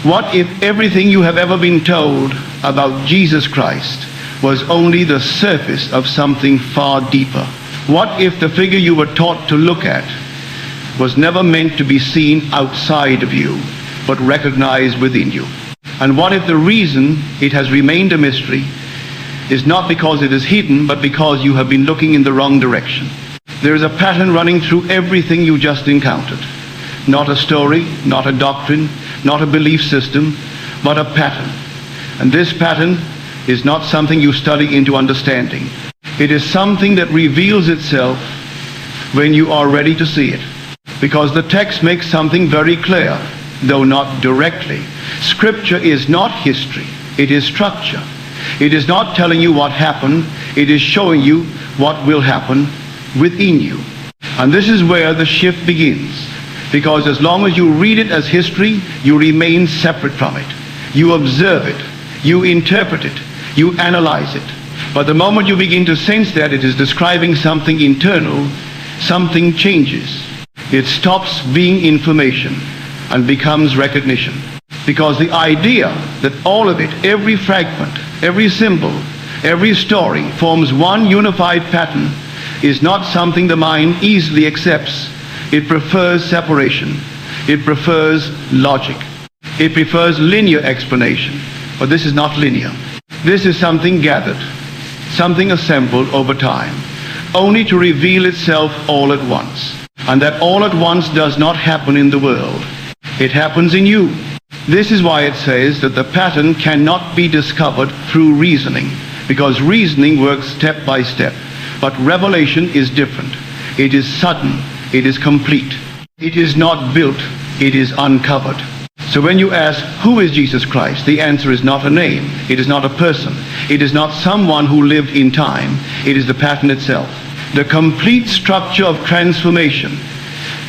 What if everything you have ever been told about Jesus Christ was only the surface of something far deeper? What if the figure you were taught to look at was never meant to be seen outside of you, but recognized within you? And what if the reason it has remained a mystery is not because it is hidden, but because you have been looking in the wrong direction? There is a pattern running through everything you just encountered. Not a story, not a doctrine, not a belief system, but a pattern. And this pattern is not something you study into understanding. It is something that reveals itself when you are ready to see it. Because the text makes something very clear, though not directly. Scripture is not history, it is structure. It is not telling you what happened, it is showing you what will happen within you. And this is where the shift begins. Because as long as you read it as history, you remain separate from it. You observe it, you interpret it, you analyze it. But the moment you begin to sense that it is describing something internal, something changes. It stops being information and becomes recognition. Because the idea that all of it, every fragment, every symbol, every story forms one unified pattern is not something the mind easily accepts. It prefers separation. It prefers logic. It prefers linear explanation. But this is not linear. This is something gathered, something assembled over time, only to reveal itself all at once. And that all at once does not happen in the world. It happens in you. This is why it says that the pattern cannot be discovered through reasoning, because reasoning works step by step. But revelation is different. It is sudden. It is complete. It is not built. It is uncovered. So when you ask, who is Jesus Christ? The answer is not a name. It is not a person. It is not someone who lived in time. It is the pattern itself. The complete structure of transformation,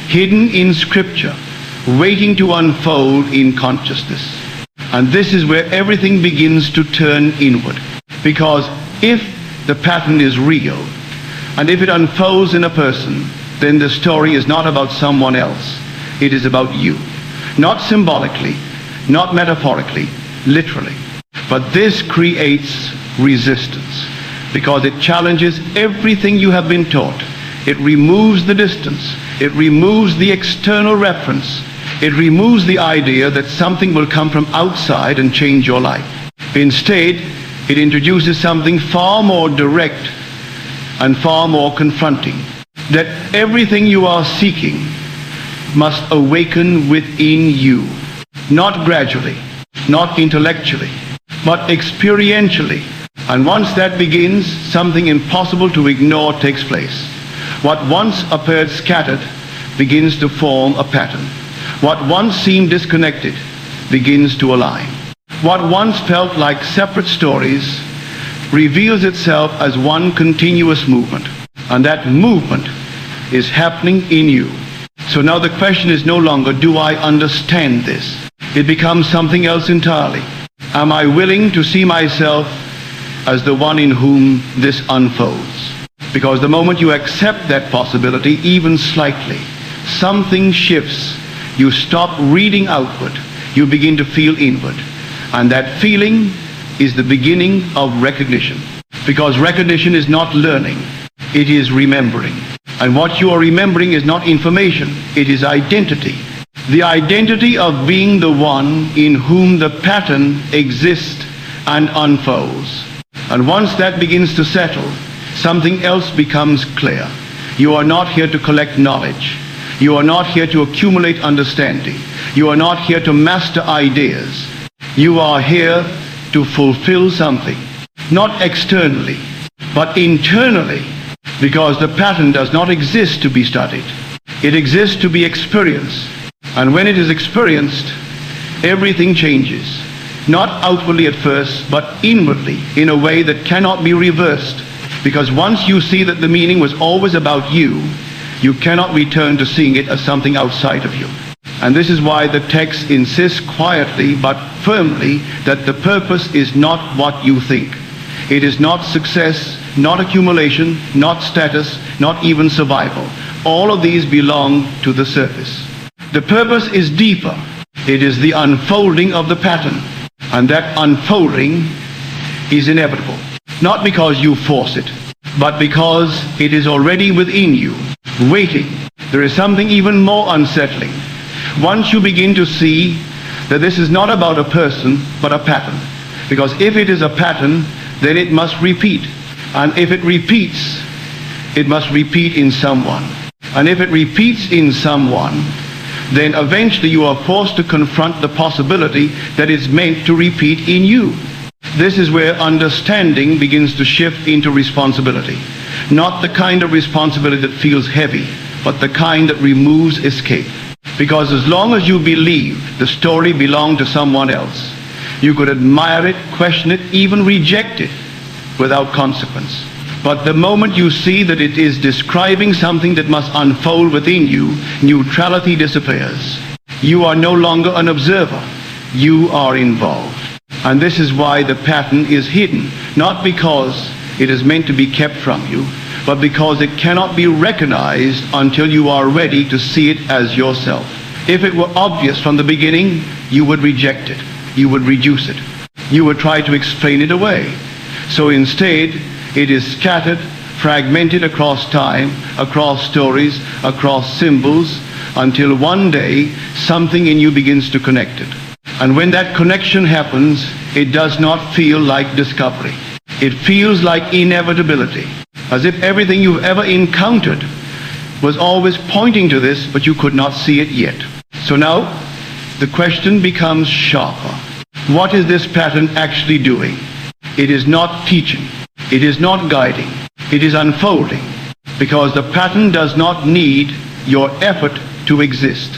hidden in Scripture, waiting to unfold in consciousness. And this is where everything begins to turn inward. Because if the pattern is real, and if it unfolds in a person, then the story is not about someone else. It is about you. Not symbolically, not metaphorically, literally. But this creates resistance, because it challenges everything you have been taught. It removes the distance. It removes the external reference. It removes the idea that something will come from outside and change your life. Instead, it introduces something far more direct and far more confronting. That everything you are seeking must awaken within you. Not gradually, not intellectually, but experientially. And once that begins, something impossible to ignore takes place. What once appeared scattered begins to form a pattern. What once seemed disconnected begins to align. What once felt like separate stories reveals itself as one continuous movement. And that movement is happening in you. So now the question is no longer, do I understand this? It becomes something else entirely. Am I willing to see myself as the one in whom this unfolds? Because the moment you accept that possibility, even slightly, something shifts. You stop reading outward. You begin to feel inward. And that feeling is the beginning of recognition. Because recognition is not learning. It is remembering. And what you are remembering is not information. It is identity. The identity of being the one in whom the pattern exists and unfolds. And once that begins to settle, something else becomes clear. You are not here to collect knowledge. You are not here to accumulate understanding. You are not here to master ideas. You are here to fulfill something. Not externally, but internally. Because the pattern does not exist to be studied. It exists to be experienced. And when it is experienced, everything changes. Not outwardly at first, but inwardly, in a way that cannot be reversed. Because once you see that the meaning was always about you, you cannot return to seeing it as something outside of you. And this is why the text insists quietly but firmly that the purpose is not what you think. It is not success, not accumulation, not status, not even survival. All of these belong to the surface. The purpose is deeper. It is the unfolding of the pattern. And that unfolding is inevitable. Not because you force it, but because it is already within you, waiting. There is something even more unsettling. Once you begin to see that this is not about a person, but a pattern. Because if it is a pattern, then it must repeat. And if it repeats, it must repeat in someone. And if it repeats in someone, then eventually you are forced to confront the possibility that it's meant to repeat in you. This is where understanding begins to shift into responsibility. Not the kind of responsibility that feels heavy, but the kind that removes escape. Because as long as you believe the story belonged to someone else, you could admire it, question it, even reject it without consequence. But the moment you see that it is describing something that must unfold within you, neutrality disappears. You are no longer an observer. You are involved. And this is why the pattern is hidden, not because it is meant to be kept from you, but because it cannot be recognized until you are ready to see it as yourself. If it were obvious from the beginning, you would reject it. You would reduce it. You would try to explain it away. So instead, it is scattered, fragmented across time, across stories, across symbols, until one day something in you begins to connect it. And when that connection happens, it does not feel like discovery. It feels like inevitability, as if everything you've ever encountered was always pointing to this, but you could not see it yet. So now, the question becomes sharper. What is this pattern actually doing? It is not teaching. It is not guiding. It is unfolding, because the pattern does not need your effort to exist.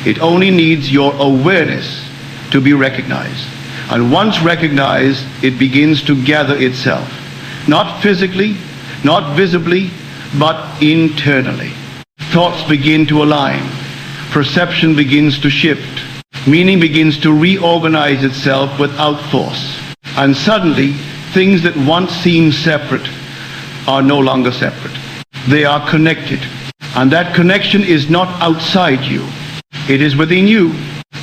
It only needs your awareness to be recognized. And once recognized, it begins to gather itself. Not physically, not visibly, but internally. Thoughts begin to align. Perception begins to shift. Meaning begins to reorganize itself without force. And suddenly, things that once seemed separate are no longer separate. They are connected. And that connection is not outside you. It is within you.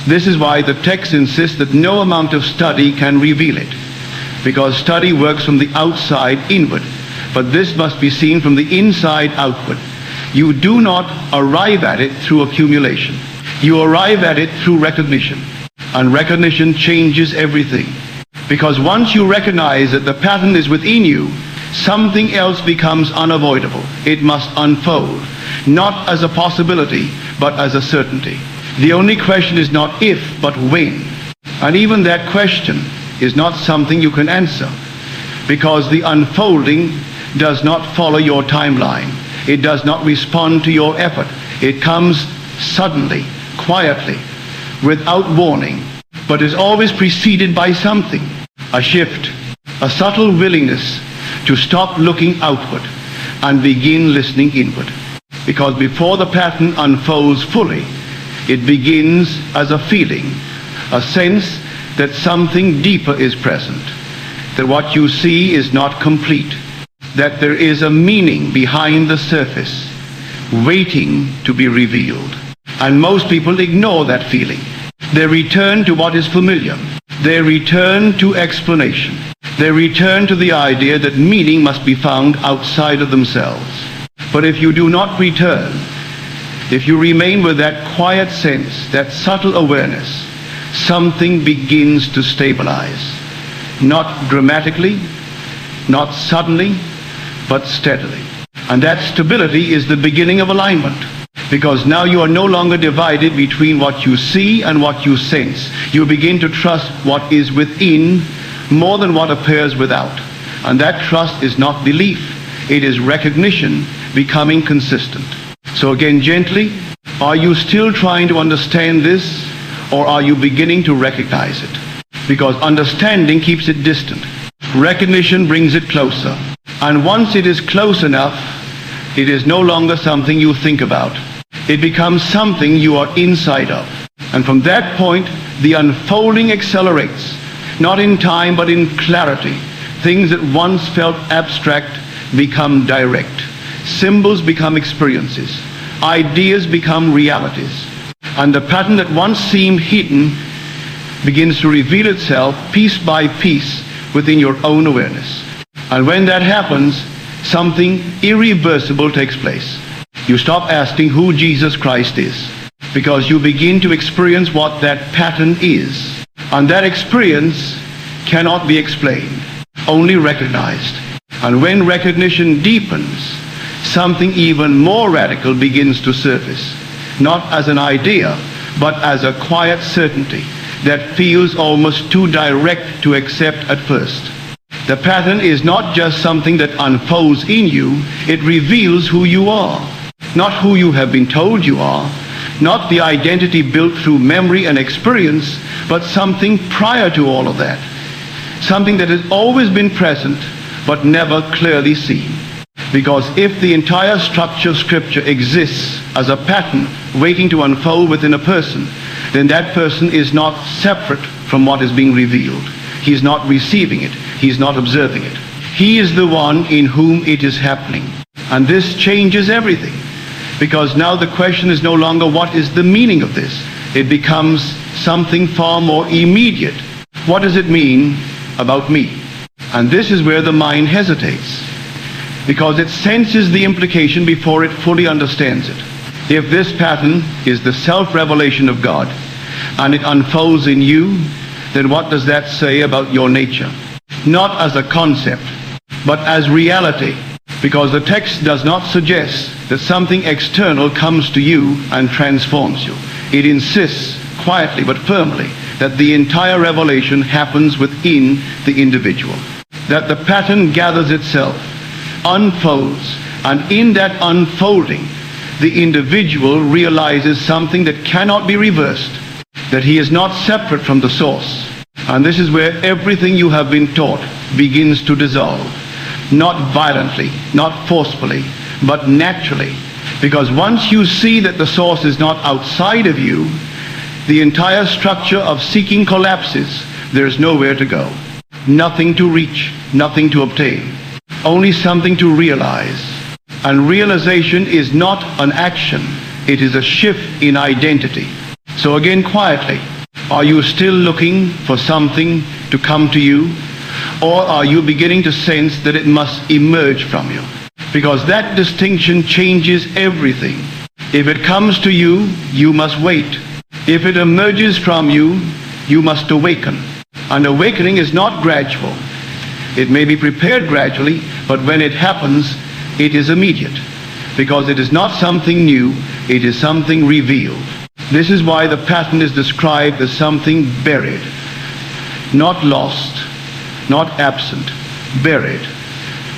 This is why the text insists that no amount of study can reveal it. Because study works from the outside inward. But this must be seen from the inside outward. You do not arrive at it through accumulation. You arrive at it through recognition. And recognition changes everything. Because once you recognize that the pattern is within you, something else becomes unavoidable. It must unfold. Not as a possibility, but as a certainty. The only question is not if, but when. And even that question is not something you can answer, because the unfolding does not follow your timeline. It does not respond to your effort. It comes suddenly, quietly, without warning, but is always preceded by something, a shift, a subtle willingness to stop looking outward and begin listening inward. Because before the pattern unfolds fully, it begins as a feeling, a sense that something deeper is present, that what you see is not complete, that there is a meaning behind the surface, waiting to be revealed. And most people ignore that feeling. They return to what is familiar. They return to explanation. They return to the idea that meaning must be found outside of themselves. But if you do not return, if you remain with that quiet sense, that subtle awareness, something begins to stabilize. Not dramatically, not suddenly, but steadily. And that stability is the beginning of alignment. Because now you are no longer divided between what you see and what you sense. You begin to trust what is within more than what appears without. And that trust is not belief. It is recognition becoming consistent. So again, gently, are you still trying to understand this, or are you beginning to recognize it? Because understanding keeps it distant. Recognition brings it closer. And once it is close enough, it is no longer something you think about. It becomes something you are inside of. And from that point, the unfolding accelerates, not in time but in clarity. Things that once felt abstract become direct. Symbols become experiences. Ideas become realities. And the pattern that once seemed hidden begins to reveal itself piece by piece within your own awareness. And when that happens, something irreversible takes place. You stop asking who Jesus Christ is, because you begin to experience what that pattern is. And that experience cannot be explained, only recognized. And when recognition deepens, something even more radical begins to surface, not as an idea, but as a quiet certainty that feels almost too direct to accept at first. The pattern is not just something that unfolds in you, it reveals who you are. Not who you have been told you are, not the identity built through memory and experience, but something prior to all of that. Something that has always been present, but never clearly seen. Because if the entire structure of Scripture exists as a pattern waiting to unfold within a person, then that person is not separate from what is being revealed. He is not receiving it. He is not observing it. He is the one in whom it is happening. And this changes everything. Because now the question is no longer what is the meaning of this. It becomes something far more immediate. What does it mean about me? And this is where the mind hesitates, because it senses the implication before it fully understands it. If this pattern is the self-revelation of God and it unfolds in you, then what does that say about your nature? Not as a concept, but as reality, because the text does not suggest that something external comes to you and transforms you. It insists quietly but firmly that the entire revelation happens within the individual. That the pattern gathers itself, unfolds, and in that unfolding, the individual realizes something that cannot be reversed, that he is not separate from the source. And this is where everything you have been taught begins to dissolve. Not violently, not forcefully, but naturally. Because once you see that the source is not outside of you, the entire structure of seeking collapses. There is nowhere to go. Nothing to reach, nothing to obtain. Only something to realize. And realization is not an action. It is a shift in identity. So again, quietly, are you still looking for something to come to you? Or are you beginning to sense that it must emerge from you? Because that distinction changes everything. If it comes to you, you must wait. If it emerges from you, you must awaken. And awakening is not gradual. It may be prepared gradually, but when it happens, it is immediate. Because it is not something new, it is something revealed. This is why the pattern is described as something buried. Not lost, not absent, buried.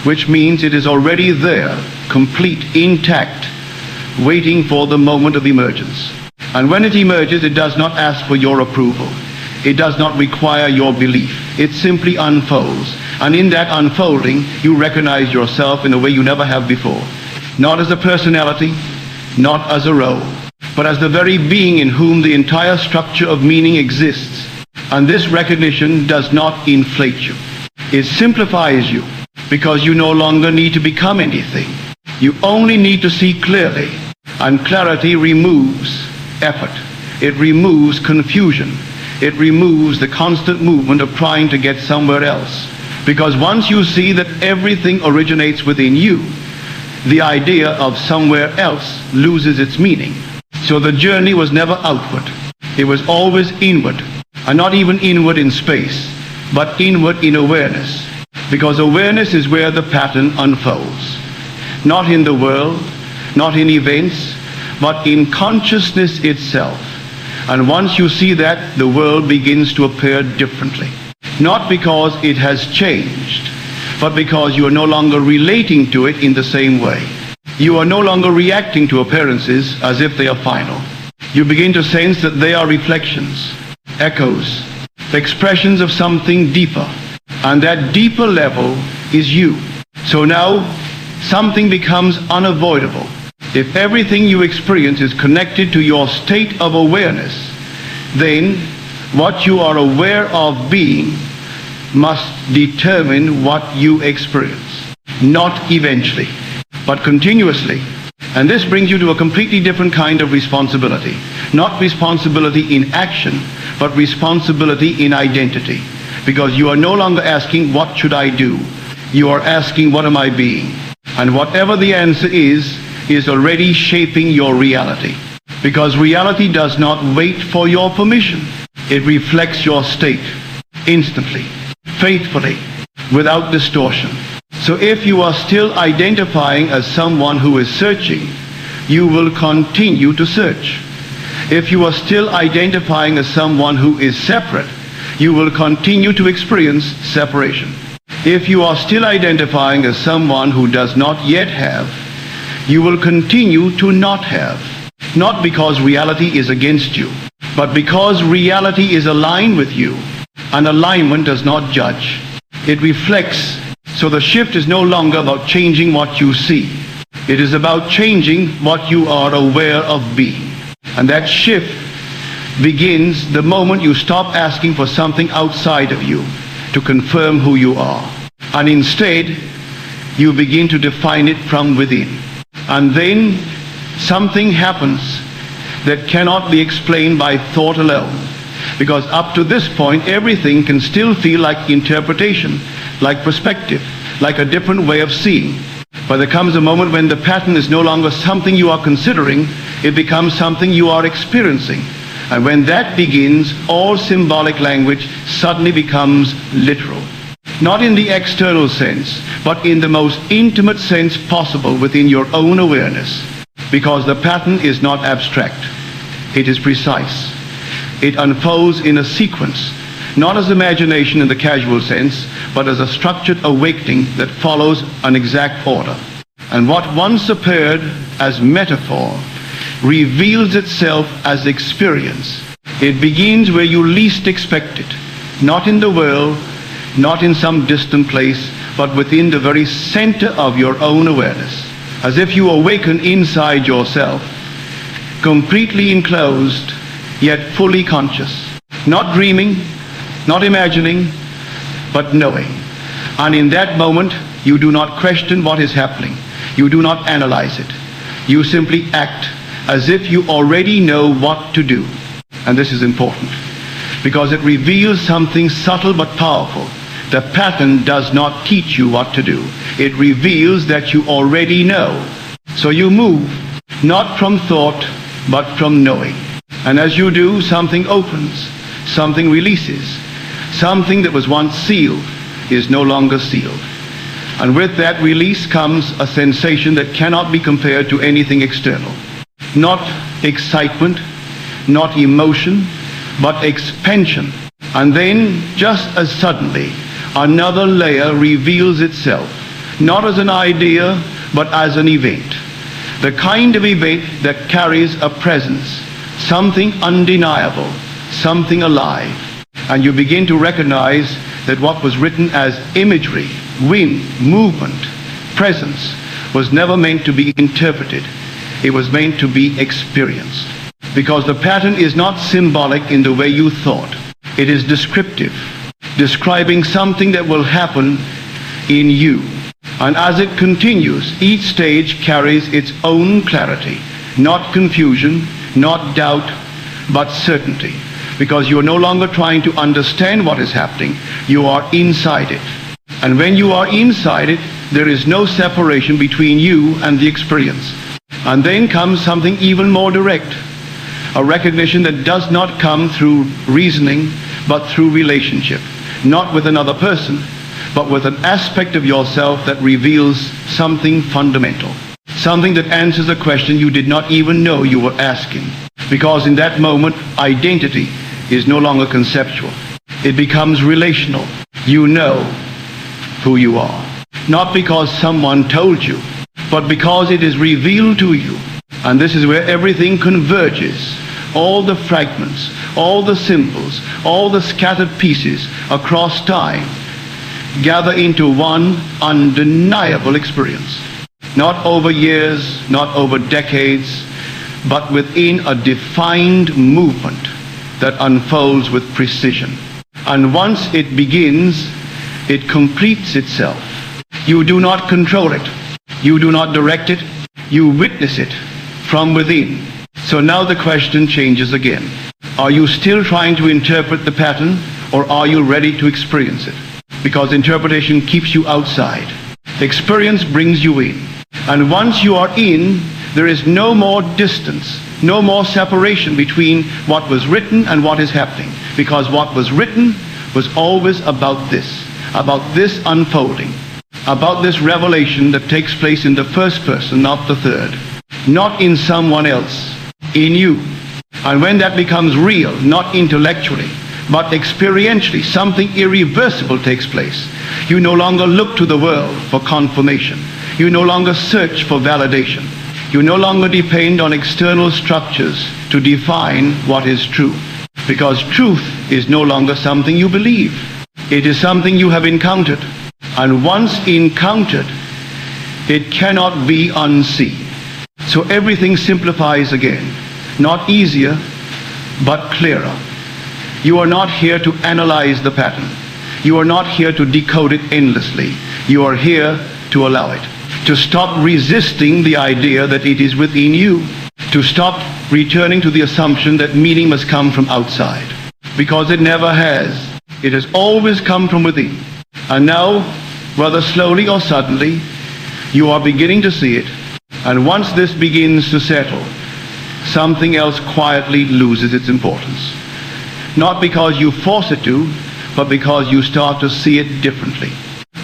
Which means it is already there, complete, intact, waiting for the moment of emergence. And when it emerges, it does not ask for your approval. It does not require your belief. It simply unfolds. And in that unfolding, you recognize yourself in a way you never have before. Not as a personality, not as a role, but as the very being in whom the entire structure of meaning exists. And this recognition does not inflate you. It simplifies you, because you no longer need to become anything. You only need to see clearly. And clarity removes effort. It removes confusion. It removes the constant movement of trying to get somewhere else. Because once you see that everything originates within you, the idea of somewhere else loses its meaning. So the journey was never outward. It was always inward. And not even inward in space, but inward in awareness. Because awareness is where the pattern unfolds. Not in the world, not in events, but in consciousness itself. And once you see that, the world begins to appear differently. Not because it has changed, but because you are no longer relating to it in the same way. You are no longer reacting to appearances as if they are final. You begin to sense that they are reflections, echoes, expressions of something deeper. And that deeper level is you. So now, something becomes unavoidable. If everything you experience is connected to your state of awareness, then what you are aware of being must determine what you experience. Not eventually, but continuously. And this brings you to a completely different kind of responsibility. Not responsibility in action, but responsibility in identity. Because you are no longer asking, what should I do? You are asking, what am I being? And whatever the answer is already shaping your reality. Because reality does not wait for your permission. It reflects your state instantly, faithfully, without distortion. So if you are still identifying as someone who is searching, you will continue to search. If you are still identifying as someone who is separate, you will continue to experience separation. If you are still identifying as someone who does not yet have, you will continue to not have. Not because reality is against you, but because reality is aligned with you. And alignment does not judge. It reflects. So the shift is no longer about changing what you see. It is about changing what you are aware of being. And that shift begins the moment you stop asking for something outside of you to confirm who you are. And instead, you begin to define it from within. And then something happens that cannot be explained by thought alone. Because up to this point, everything can still feel like interpretation, like perspective, like a different way of seeing. But there comes a moment when the pattern is no longer something you are considering, it becomes something you are experiencing. And when that begins, all symbolic language suddenly becomes literal. Not in the external sense, but in the most intimate sense possible within your own awareness. Because the pattern is not abstract. It is precise. It unfolds in a sequence, not as imagination in the casual sense, but as a structured awakening that follows an exact order. And what once appeared as metaphor reveals itself as experience. It begins where you least expect it, not in the world, not in some distant place, but within the very center of your own awareness. As if you awaken inside yourself, completely enclosed, yet fully conscious. Not dreaming, not imagining, but knowing. And in that moment, you do not question what is happening. You do not analyze it. You simply act as if you already know what to do. And this is important, because it reveals something subtle but powerful. The pattern does not teach you what to do. It reveals that you already know. So you move, not from thought, but from knowing. And as you do, something opens, something releases. Something that was once sealed is no longer sealed. And with that release comes a sensation that cannot be compared to anything external. Not excitement, not emotion, but expansion. And then, just as suddenly, another layer reveals itself, not as an idea, but as an event. The kind of event that carries a presence, something undeniable, something alive. And you begin to recognize that what was written as imagery, wind, movement, presence, was never meant to be interpreted. It was meant to be experienced. Because the pattern is not symbolic in the way you thought. It is descriptive, describing something that will happen in you. And as it continues, each stage carries its own clarity, not confusion, not doubt, but certainty. Because you are no longer trying to understand what is happening, you are inside it. And when you are inside it, there is no separation between you and the experience. And then comes something even more direct, a recognition that does not come through reasoning, but through relationship. Not with another person, but with an aspect of yourself that reveals something fundamental. Something that answers a question you did not even know you were asking. Because in that moment, identity is no longer conceptual. It becomes relational. You know who you are. Not because someone told you, but because it is revealed to you. And this is where everything converges. All the fragments, all the symbols, all the scattered pieces across time gather into one undeniable experience. Not over years, not over decades, but within a defined movement that unfolds with precision. And once it begins, it completes itself. You do not control it. You do not direct it. You witness it from within. So now the question changes again. Are you still trying to interpret the pattern, or are you ready to experience it? Because interpretation keeps you outside. Experience brings you in. And once you are in, there is no more distance, no more separation between what was written and what is happening. Because what was written was always about this unfolding, about this revelation that takes place in the first person, not the third, not in someone else, in you. And when that becomes real, not intellectually, but experientially, something irreversible takes place. You no longer look to the world for confirmation. You no longer search for validation. You no longer depend on external structures to define what is true. Because truth is no longer something you believe. It is something you have encountered. And once encountered, it cannot be unseen. So everything simplifies again. Not easier, but clearer. You are not here to analyze the pattern. You are not here to decode it endlessly. You are here to allow it. To stop resisting the idea that it is within you. To stop returning to the assumption that meaning must come from outside. Because it never has. It has always come from within. And now, whether slowly or suddenly, you are beginning to see it. And once this begins to settle, something else quietly loses its importance. Not because you force it to, but because you start to see it differently.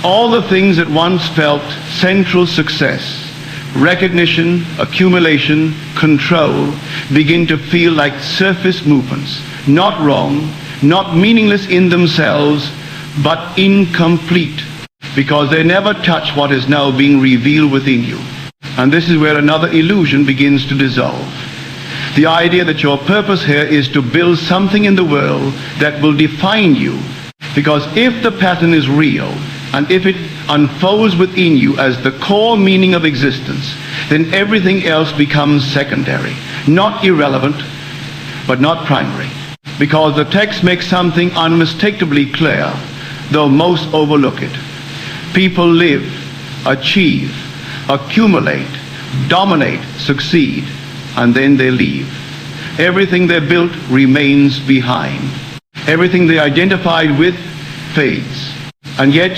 All the things that once felt central success, recognition, accumulation, control, begin to feel like surface movements, not wrong, not meaningless in themselves, but incomplete, because they never touch what is now being revealed within you. And this is where another illusion begins to dissolve. The idea that your purpose here is to build something in the world that will define you. Because if the pattern is real, and if it unfolds within you as the core meaning of existence, then everything else becomes secondary. Not irrelevant, but not primary. Because the text makes something unmistakably clear, though most overlook it. People live, achieve, accumulate, dominate, succeed, and then they leave. Everything they built remains behind. Everything they identified with fades. And yet,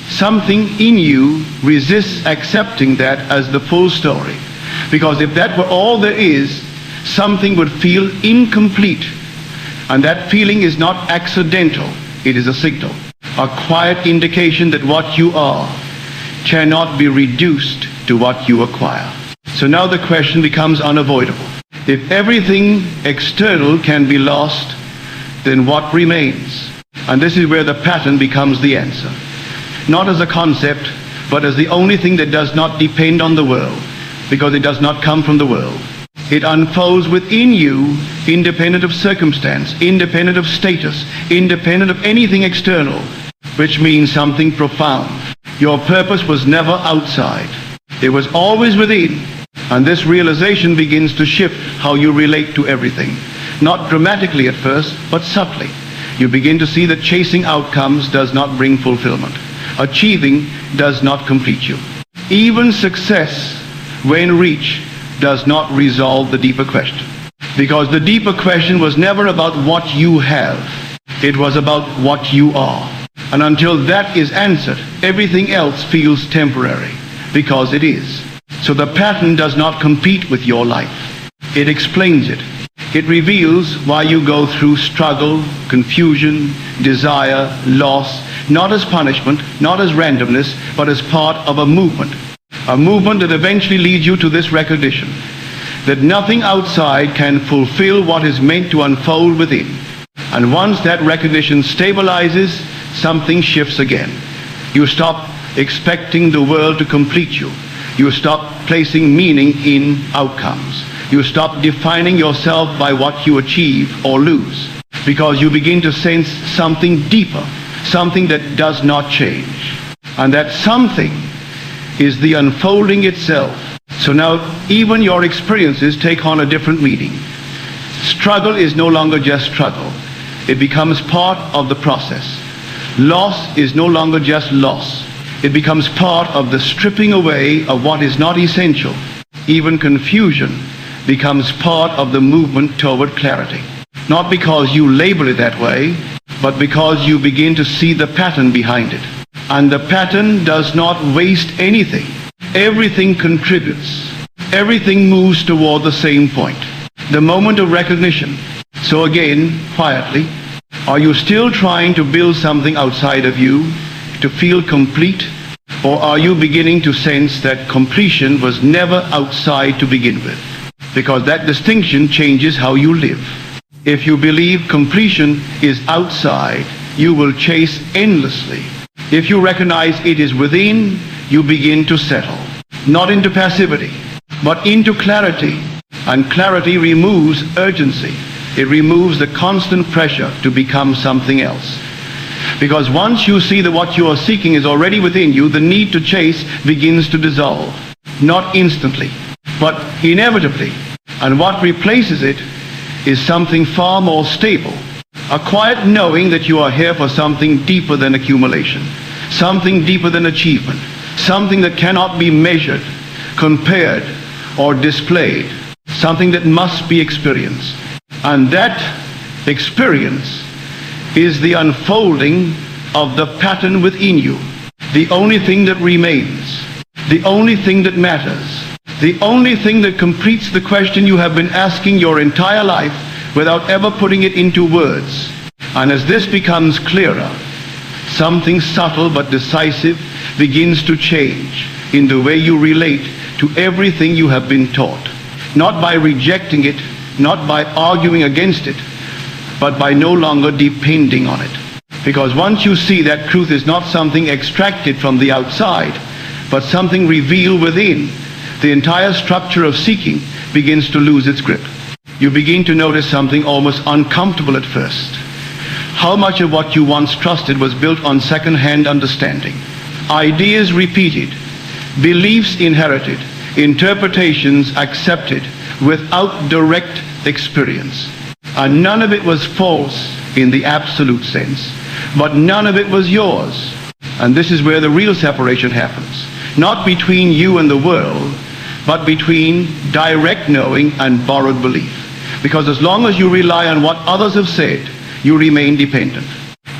something in you resists accepting that as the full story. Because if that were all there is, something would feel incomplete. And that feeling is not accidental. It is a signal. A quiet indication that what you are cannot be reduced to what you acquire. So now the question becomes unavoidable. If everything external can be lost, then what remains? And this is where the pattern becomes the answer. Not as a concept, but as the only thing that does not depend on the world, because it does not come from the world. It unfolds within you, independent of circumstance, independent of status, independent of anything external, which means something profound. Your purpose was never outside. It was always within. And this realization begins to shift how you relate to everything. Not dramatically at first, but subtly. You begin to see that chasing outcomes does not bring fulfillment. Achieving does not complete you. Even success, when reached, does not resolve the deeper question. Because the deeper question was never about what you have. It was about what you are. And until that is answered, everything else feels temporary. Because it is. So the pattern does not compete with your life. It explains it. It reveals why you go through struggle, confusion, desire, loss, not as punishment, not as randomness, but as part of a movement. A movement that eventually leads you to this recognition, that nothing outside can fulfill what is meant to unfold within. And once that recognition stabilizes, something shifts again. You stop expecting the world to complete you. You stop placing meaning in outcomes. You stop defining yourself by what you achieve or lose, because you begin to sense something deeper, something that does not change. And that something is the unfolding itself. So now even your experiences take on a different meaning. Struggle is no longer just struggle. It becomes part of the process. Loss is no longer just loss. It becomes part of the stripping away of what is not essential. Even confusion becomes part of the movement toward clarity. Not because you label it that way, but because you begin to see the pattern behind it. And the pattern does not waste anything. Everything contributes. Everything moves toward the same point. The moment of recognition. So again, quietly, are you still trying to build something outside of you to feel complete? Or are you beginning to sense that completion was never outside to begin with? Because that distinction changes how you live. If you believe completion is outside, you will chase endlessly. If you recognize it is within, you begin to settle. Not into passivity, but into clarity. And clarity removes urgency. It removes the constant pressure to become something else. Because once you see that what you are seeking is already within you, the need to chase begins to dissolve. Not instantly, but inevitably. And what replaces it is something far more stable. A quiet knowing that you are here for something deeper than accumulation. Something deeper than achievement. Something that cannot be measured, compared, or displayed. Something that must be experienced. And that experience is the unfolding of the pattern within you. The only thing that remains. The only thing that matters. The only thing that completes the question you have been asking your entire life without ever putting it into words. And as this becomes clearer, something subtle but decisive begins to change in the way you relate to everything you have been taught. Not by rejecting it, not by arguing against it, but by no longer depending on it. Because once you see that truth is not something extracted from the outside, but something revealed within, the entire structure of seeking begins to lose its grip. You begin to notice something almost uncomfortable at first. How much of what you once trusted was built on second-hand understanding, ideas repeated, beliefs inherited, interpretations accepted without direct experience. And none of it was false in the absolute sense, but none of it was yours. And this is where the real separation happens. Not between you and the world, but between direct knowing and borrowed belief. Because as long as you rely on what others have said, you remain dependent.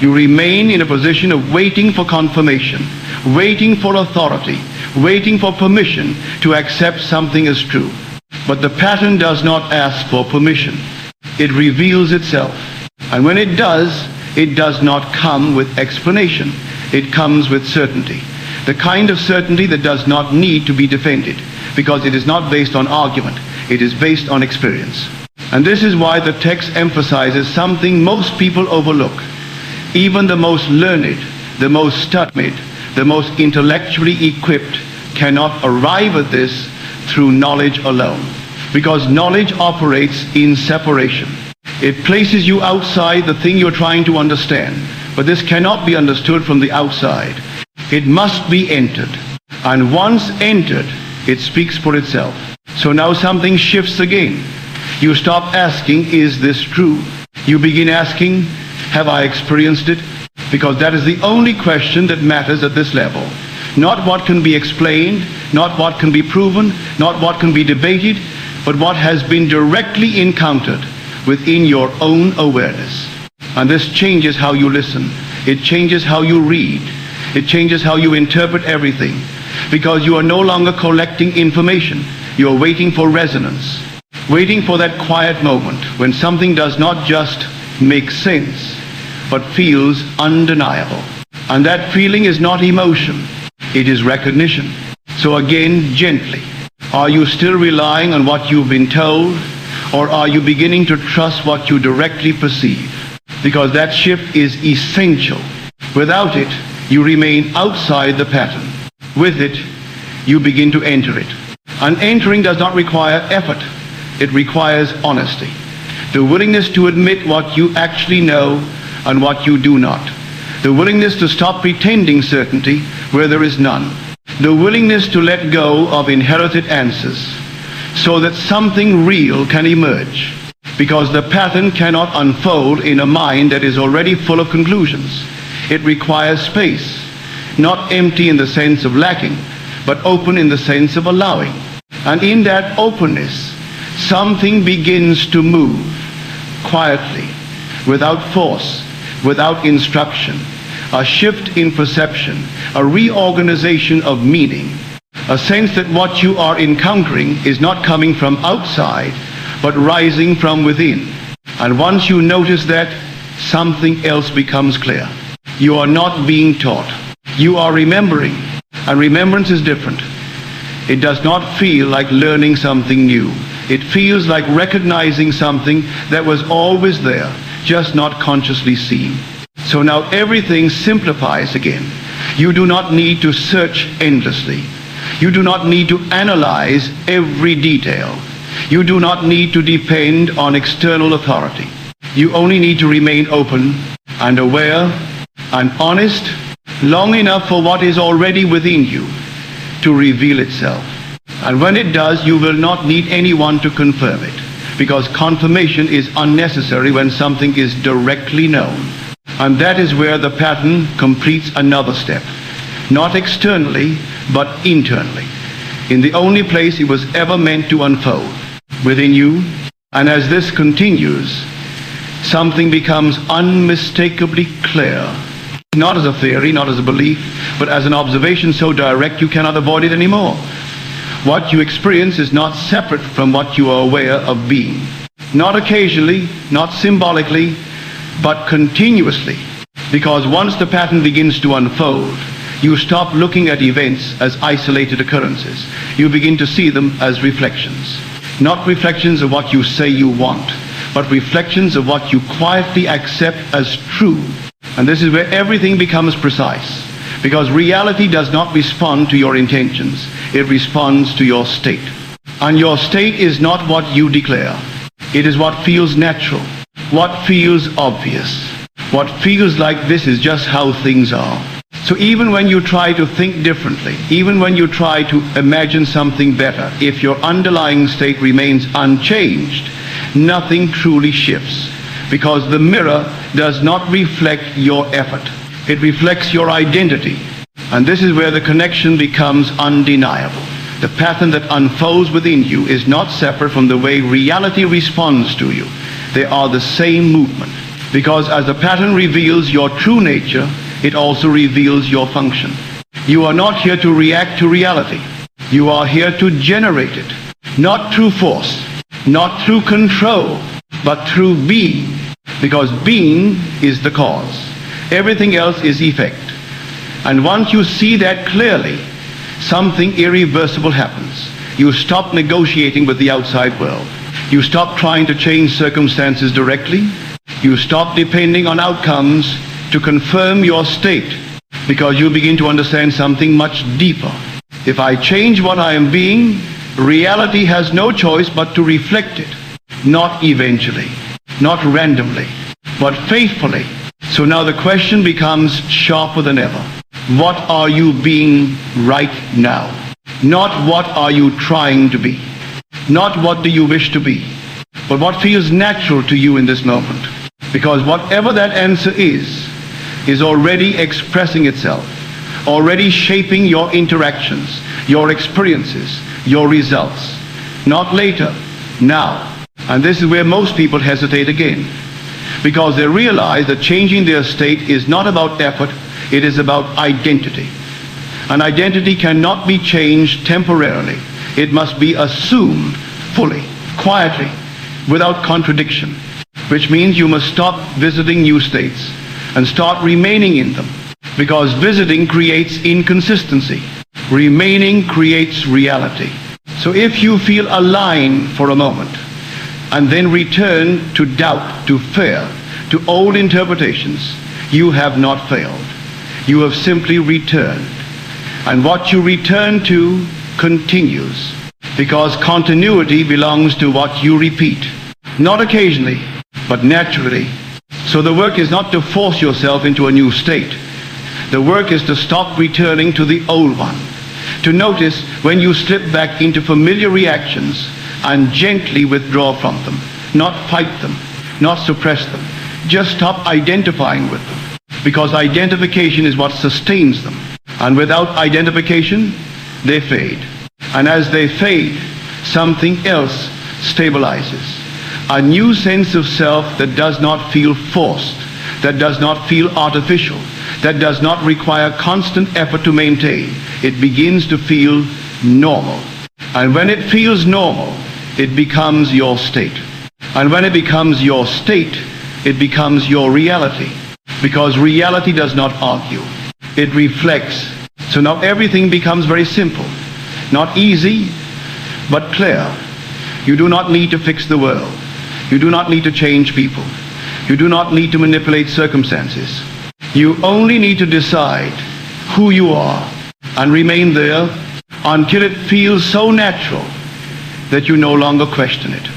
You remain in a position of waiting for confirmation, waiting for authority, waiting for permission to accept something as true. But the pattern does not ask for permission. It reveals itself. And when it does not come with explanation. It comes with certainty. The kind of certainty that does not need to be defended, because it is not based on argument. It is based on experience. And this is why the text emphasizes something most people overlook. Even the most learned, the most studied, the most intellectually equipped cannot arrive at this through knowledge alone. Because knowledge operates in separation. It places you outside the thing you're trying to understand. But this cannot be understood from the outside. It must be entered. And once entered, it speaks for itself. So now something shifts again. You stop asking, is this true? You begin asking, have I experienced it? Because that is the only question that matters at this level. Not what can be explained, not what can be proven, not what can be debated, but what has been directly encountered within your own awareness. And this changes how you listen. It changes how you read. It changes how you interpret everything. Because you are no longer collecting information. You are waiting for resonance. Waiting for that quiet moment when something does not just make sense, but feels undeniable. And that feeling is not emotion. It is recognition. So again, gently. Are you still relying on what you've been told? Or are you beginning to trust what you directly perceive? Because that shift is essential. Without it, you remain outside the pattern. With it, you begin to enter it. And entering does not require effort. It requires honesty. The willingness to admit what you actually know and what you do not. The willingness to stop pretending certainty where there is none. The willingness to let go of inherited answers so that something real can emerge. Because the pattern cannot unfold in a mind that is already full of conclusions. It requires space, not empty in the sense of lacking, but open in the sense of allowing. And in that openness, something begins to move quietly, without force, without instruction. A shift in perception, a reorganization of meaning, a sense that what you are encountering is not coming from outside, but rising from within. And once you notice that, something else becomes clear. You are not being taught. You are remembering, and remembrance is different. It does not feel like learning something new. It feels like recognizing something that was always there, just not consciously seen. So now everything simplifies again. You do not need to search endlessly. You do not need to analyze every detail. You do not need to depend on external authority. You only need to remain open and aware and honest long enough for what is already within you to reveal itself. And when it does, you will not need anyone to confirm it, because confirmation is unnecessary when something is directly known. And that is where the pattern completes another step. Not externally, but internally. In the only place it was ever meant to unfold, within you. And as this continues, something becomes unmistakably clear. Not as a theory, not as a belief, but as an observation so direct you cannot avoid it anymore. What you experience is not separate from what you are aware of being. Not occasionally, not symbolically, but continuously. Because once the pattern begins to unfold, you stop looking at events as isolated occurrences. You begin to see them as reflections. Not reflections of what you say you want, but reflections of what you quietly accept as true. And this is where everything becomes precise. Because reality does not respond to your intentions. It responds to your state. And your state is not what you declare. It is what feels natural. What feels obvious. What feels like this is just how things are. So even when you try to think differently, even when you try to imagine something better, if your underlying state remains unchanged, nothing truly shifts. Because the mirror does not reflect your effort. It reflects your identity. And this is where the connection becomes undeniable. The pattern that unfolds within you is not separate from the way reality responds to you. They are the same movement. Because as the pattern reveals your true nature, it also reveals your function. You are not here to react to reality. You are here to generate it. Not through force, not through control, but through being. Because being is the cause. Everything else is effect. And once you see that clearly, something irreversible happens. You stop negotiating with the outside world. You stop trying to change circumstances directly. You stop depending on outcomes to confirm your state, because you begin to understand something much deeper. If I change what I am being, reality has no choice but to reflect it. Not eventually, not randomly, but faithfully. So now the question becomes sharper than ever. What are you being right now? Not what are you trying to be. Not what do you wish to be, but what feels natural to you in this moment. Because whatever that answer is already expressing itself, already shaping your interactions, your experiences, your results. Not later, now. And this is where most people hesitate again. Because they realize that changing their state is not about effort, it is about identity. And identity cannot be changed temporarily. It must be assumed fully, quietly, without contradiction. Which means you must stop visiting new states and start remaining in them. Because visiting creates inconsistency. Remaining creates reality. So if you feel aligned for a moment, and then return to doubt, to fear, to old interpretations, you have not failed. You have simply returned. And what you return to continues. Because continuity belongs to what you repeat. Not occasionally, but naturally. So the work is not to force yourself into a new state. The work is to stop returning to the old one. To notice when you slip back into familiar reactions and gently withdraw from them. Not fight them, not suppress them. Just stop identifying with them. Because identification is what sustains them. And without identification, they fade. And as they fade, something else stabilizes. A new sense of self that does not feel forced, that does not feel artificial, that does not require constant effort to maintain. It begins to feel normal. And when it feels normal, it becomes your state. And when it becomes your state, it becomes your reality. Because reality does not argue. It reflects. So now everything becomes very simple. Not easy, but clear. You do not need to fix the world. You do not need to change people. You do not need to manipulate circumstances. You only need to decide who you are and remain there until it feels so natural that you no longer question it.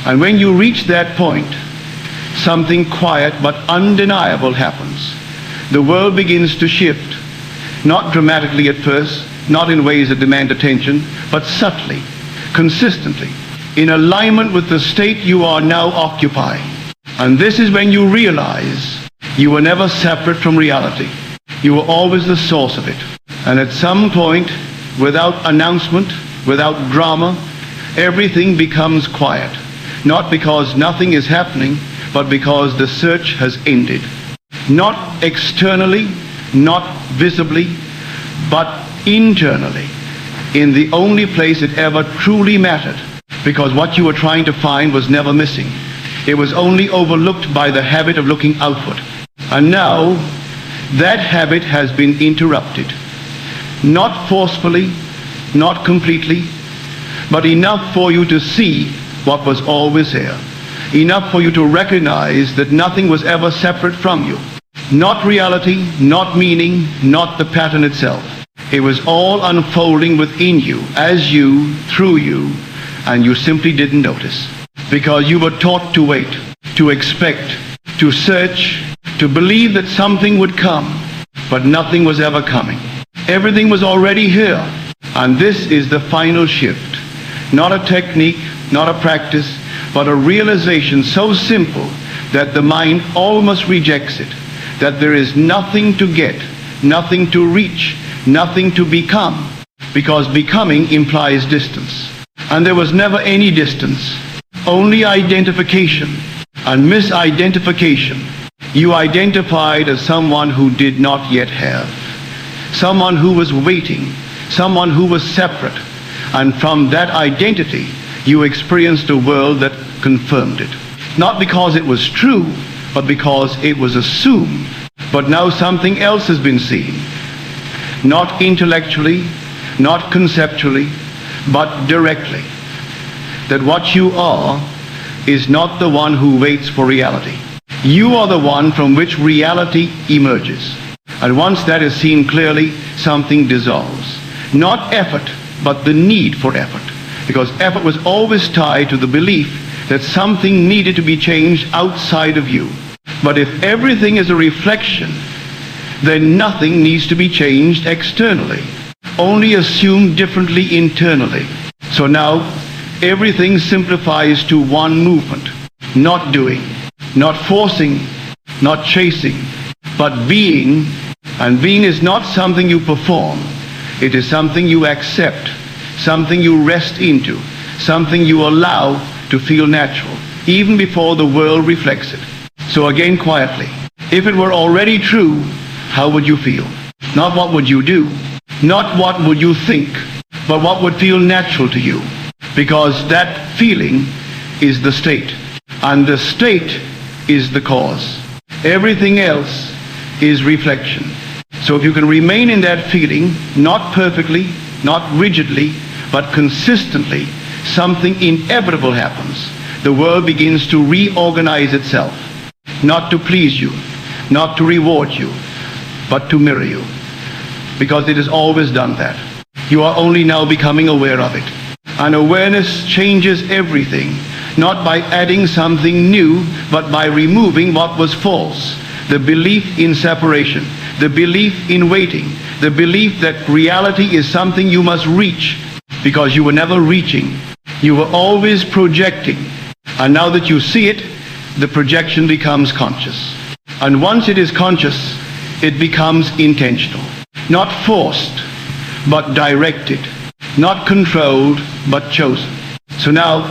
And when you reach that point, something quiet but undeniable happens. The world begins to shift, not dramatically at first, not in ways that demand attention, but subtly, consistently, in alignment with the state you are now occupying. And this is when you realize you were never separate from reality. You were always the source of it. And at some point, without announcement, without drama, everything becomes quiet. Not because nothing is happening, but because the search has ended. Not externally, not visibly, but internally, in the only place it ever truly mattered. Because what you were trying to find was never missing. It was only overlooked by the habit of looking outward. And now, that habit has been interrupted. Not forcefully, not completely, but enough for you to see what was always there. Enough for you to recognize that nothing was ever separate from you. Not reality, not meaning, not the pattern itself. It was all unfolding within you, as you, through you, and you simply didn't notice. Because you were taught to wait, to expect, to search, to believe that something would come, but nothing was ever coming. Everything was already here. And this is the final shift. Not a technique, not a practice, but a realization so simple that the mind almost rejects it. That there is nothing to get, nothing to reach, nothing to become. Because becoming implies distance. And there was never any distance. Only identification and misidentification. You identified as someone who did not yet have. Someone who was waiting. Someone who was separate. And from that identity, you experienced a world that confirmed it. Not because it was true, but because it was assumed. But now something else has been seen. Not intellectually, not conceptually, but directly. That what you are is not the one who waits for reality. You are the one from which reality emerges. And once that is seen clearly, something dissolves. Not effort, but the need for effort. Because effort was always tied to the belief that something needed to be changed outside of you. But if everything is a reflection, then nothing needs to be changed externally. Only assumed differently internally. So now, everything simplifies to one movement. Not doing, not forcing, not chasing, but being. And being is not something you perform. It is something you accept, something you rest into, something you allow to feel natural, even before the world reflects it. So again, quietly, if it were already true, how would you feel? Not what would you do, not what would you think, but what would feel natural to you. Because that feeling is the state, and the state is the cause. Everything else is reflection. So if you can remain in that feeling, not perfectly, not rigidly, but consistently, something inevitable happens. The world begins to reorganize itself. Not to please you, not to reward you, but to mirror you. Because it has always done that. You are only now becoming aware of it. And awareness changes everything, not by adding something new, but by removing what was false. The belief in separation, the belief in waiting, the belief that reality is something you must reach, because you were never reaching. You were always projecting. And now that you see it, the projection becomes conscious. And once it is conscious, it becomes intentional. Not forced, but directed. Not controlled, but chosen. So now,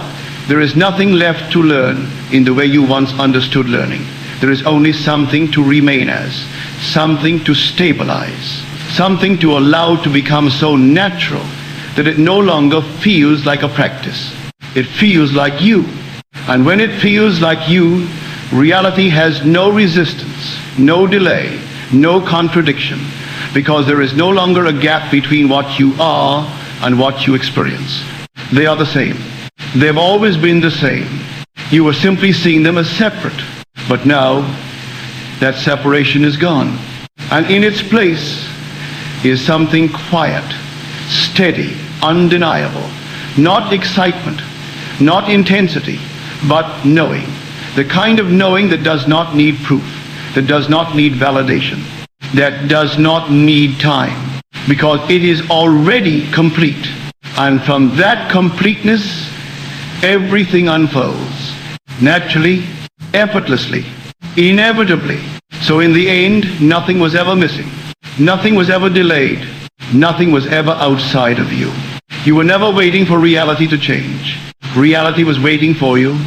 There is nothing left to learn in the way you once understood learning. There is only something to remain as, something to stabilize, something to allow to become so natural that it no longer feels like a practice. It feels like you. And when it feels like you, reality has no resistance, no delay, no contradiction, because there is no longer a gap between what you are and what you experience. They are the same. They've always been the same. You were simply seeing them as separate. But now, that separation is gone. And in its place is something quiet, steady, undeniable. Not excitement, not intensity, but knowing. The kind of knowing that does not need proof, that does not need validation, that does not need time, because it is already complete. And from that completeness, everything unfolds. Naturally, effortlessly, inevitably. So in the end, nothing was ever missing. Nothing was ever delayed. Nothing was ever outside of you. You were never waiting for reality to change. Reality was waiting for you.